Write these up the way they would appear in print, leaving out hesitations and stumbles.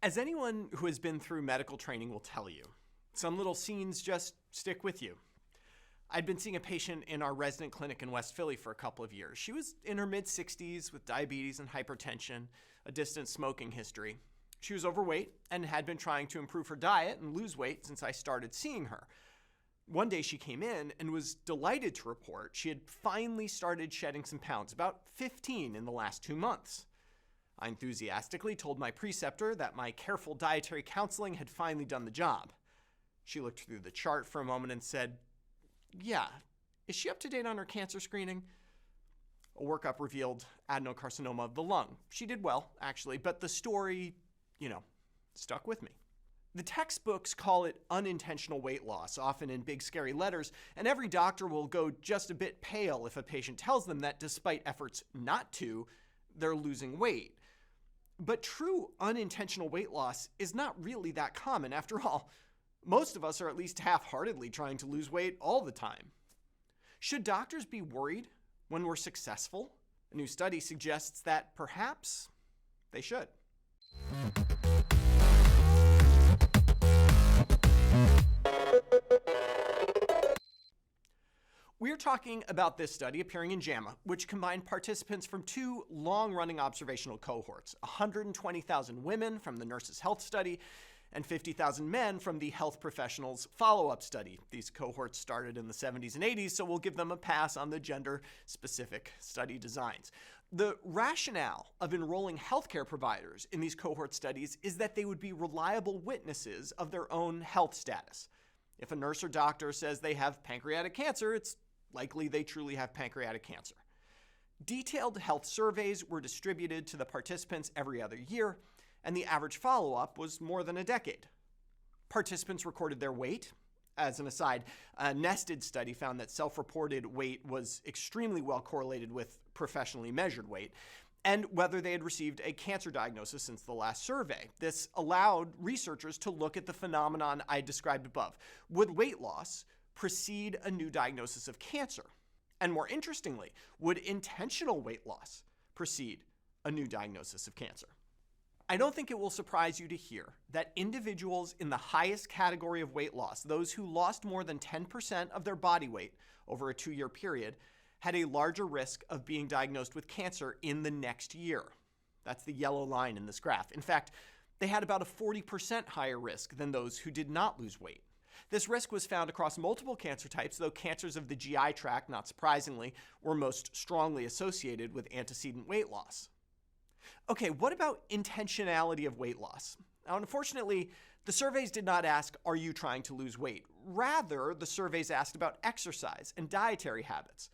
As anyone who has been through medical training will tell you, some little scenes just stick with you. I'd been seeing a patient in our resident clinic in West Philly for a couple of years. She was in her mid-60s with diabetes and hypertension, a distant smoking history. She was overweight and had been trying to improve her diet and lose weight since I started seeing her. One day she came in and was delighted to report she had finally started shedding some pounds, about 15 in the last 2 months. I enthusiastically told my preceptor that my careful dietary counseling had finally done the job. She looked through the chart for a moment and said, "Yeah, is she up to date on her cancer screening?" A workup revealed adenocarcinoma of the lung. She did well, actually, but the story, stuck with me. The textbooks call it unintentional weight loss, often in big scary letters, and every doctor will go just a bit pale if a patient tells them that despite efforts not to, they're losing weight. But true unintentional weight loss is not really that common. After all, most of us are at least half-heartedly trying to lose weight all the time. Should doctors be worried when we're successful? A new study suggests that perhaps they should. We're talking about this study appearing in JAMA, which combined participants from two long-running observational cohorts, 120,000 women from the Nurses' Health Study and 50,000 men from the Health Professionals Follow-Up Study. These cohorts started in the 70s and 80s, so we'll give them a pass on the gender-specific study designs. The rationale of enrolling healthcare providers in these cohort studies is that they would be reliable witnesses of their own health status. If a nurse or doctor says they have pancreatic cancer, it's likely they truly have pancreatic cancer. Detailed health surveys were distributed to the participants every other year, and the average follow-up was more than a decade. Participants recorded their weight. As an aside, a nested study found that self-reported weight was extremely well correlated with professionally measured weight, and whether they had received a cancer diagnosis since the last survey. This allowed researchers to look at the phenomenon I described above. Would weight loss precede a new diagnosis of cancer? And more interestingly, would intentional weight loss precede a new diagnosis of cancer? I don't think it will surprise you to hear that individuals in the highest category of weight loss, those who lost more than 10% of their body weight over a 2-year period, had a larger risk of being diagnosed with cancer in the next year. That's the yellow line in this graph. In fact, they had about a 40% higher risk than those who did not lose weight. This risk was found across multiple cancer types, though cancers of the GI tract, not surprisingly, were most strongly associated with antecedent weight loss. Okay, what about intentionality of weight loss? Now, unfortunately, the surveys did not ask, are you trying to lose weight? Rather, the surveys asked about exercise and dietary habits.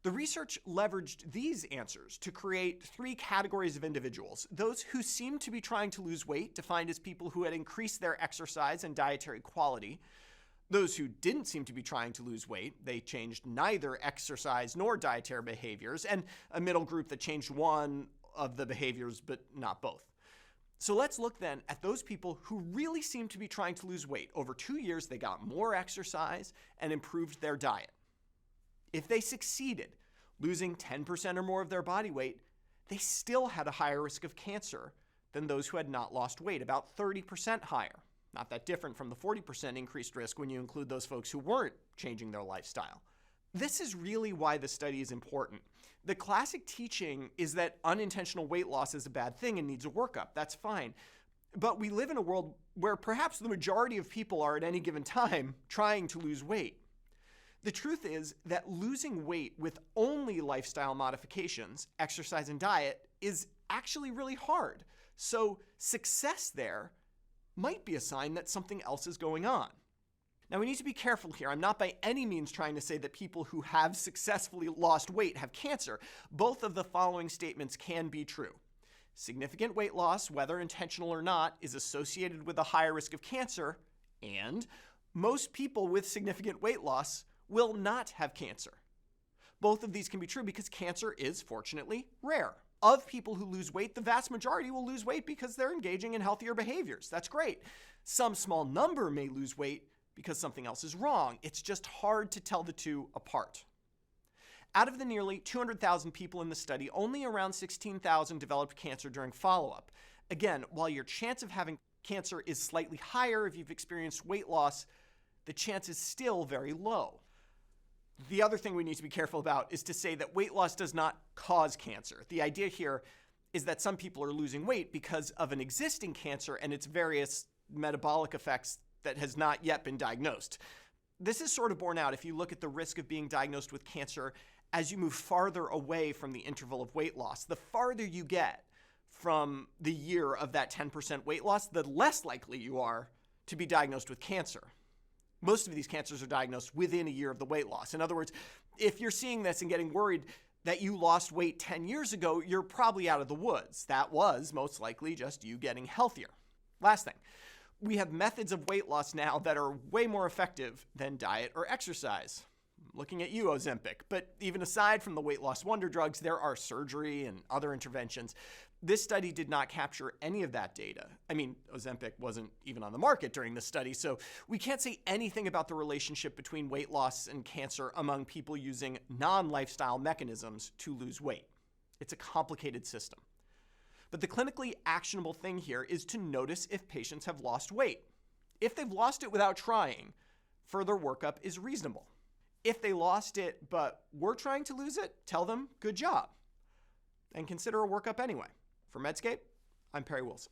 The research leveraged these answers to create 3 categories of individuals: those who seemed to be trying to lose weight, defined as people who had increased their exercise and dietary quality; those who didn't seem to be trying to lose weight, they changed neither exercise nor dietary behaviors; and a middle group that changed one of the behaviors but not both. So let's look then at those people who really seemed to be trying to lose weight. Over 2 years, they got more exercise and improved their diet. If they succeeded, losing 10% or more of their body weight, they still had a higher risk of cancer than those who had not lost weight, about 30% higher. Not that different from the 40% increased risk when you include those folks who weren't changing their lifestyle. This is really why the study is important. The classic teaching is that unintentional weight loss is a bad thing and needs a workup. That's fine. But we live in a world where perhaps the majority of people are at any given time trying to lose weight. The truth is that losing weight with only lifestyle modifications, exercise and diet, is actually really hard. So success there might be a sign that something else is going on. Now, we need to be careful here. I'm not by any means trying to say that people who have successfully lost weight have cancer. Both of the following statements can be true. Significant weight loss, whether intentional or not, is associated with a higher risk of cancer, and most people with significant weight loss will not have cancer. Both of these can be true because cancer is, fortunately, rare. Of people who lose weight, the vast majority will lose weight because they're engaging in healthier behaviors. That's great. Some small number may lose weight because something else is wrong. It's just hard to tell the two apart. Out of the nearly 200,000 people in the study, only around 16,000 developed cancer during follow-up. Again, while your chance of having cancer is slightly higher if you've experienced weight loss, the chance is still very low. The other thing we need to be careful about is to say that weight loss does not cause cancer. The idea here is that some people are losing weight because of an existing cancer and its various metabolic effects that has not yet been diagnosed. This is sort of borne out if you look at the risk of being diagnosed with cancer as you move farther away from the interval of weight loss. The farther you get from the year of that 10% weight loss, the less likely you are to be diagnosed with cancer. Most of these cancers are diagnosed within a year of the weight loss. In other words, if you're seeing this and getting worried that you lost weight 10 years ago, you're probably out of the woods. That was most likely just you getting healthier. Last thing, we have methods of weight loss now that are way more effective than diet or exercise. Looking at you, Ozempic. But even aside from the weight loss wonder drugs, there are surgery and other interventions. This study did not capture any of that data. I mean, Ozempic wasn't even on the market during this study, so we can't say anything about the relationship between weight loss and cancer among people using non-lifestyle mechanisms to lose weight. It's a complicated system. But the clinically actionable thing here is to notice if patients have lost weight. If they've lost it without trying, further workup is reasonable. If they lost it but were trying to lose it, tell them, good job. And consider a workup anyway. For Medscape, I'm Perry Wilson.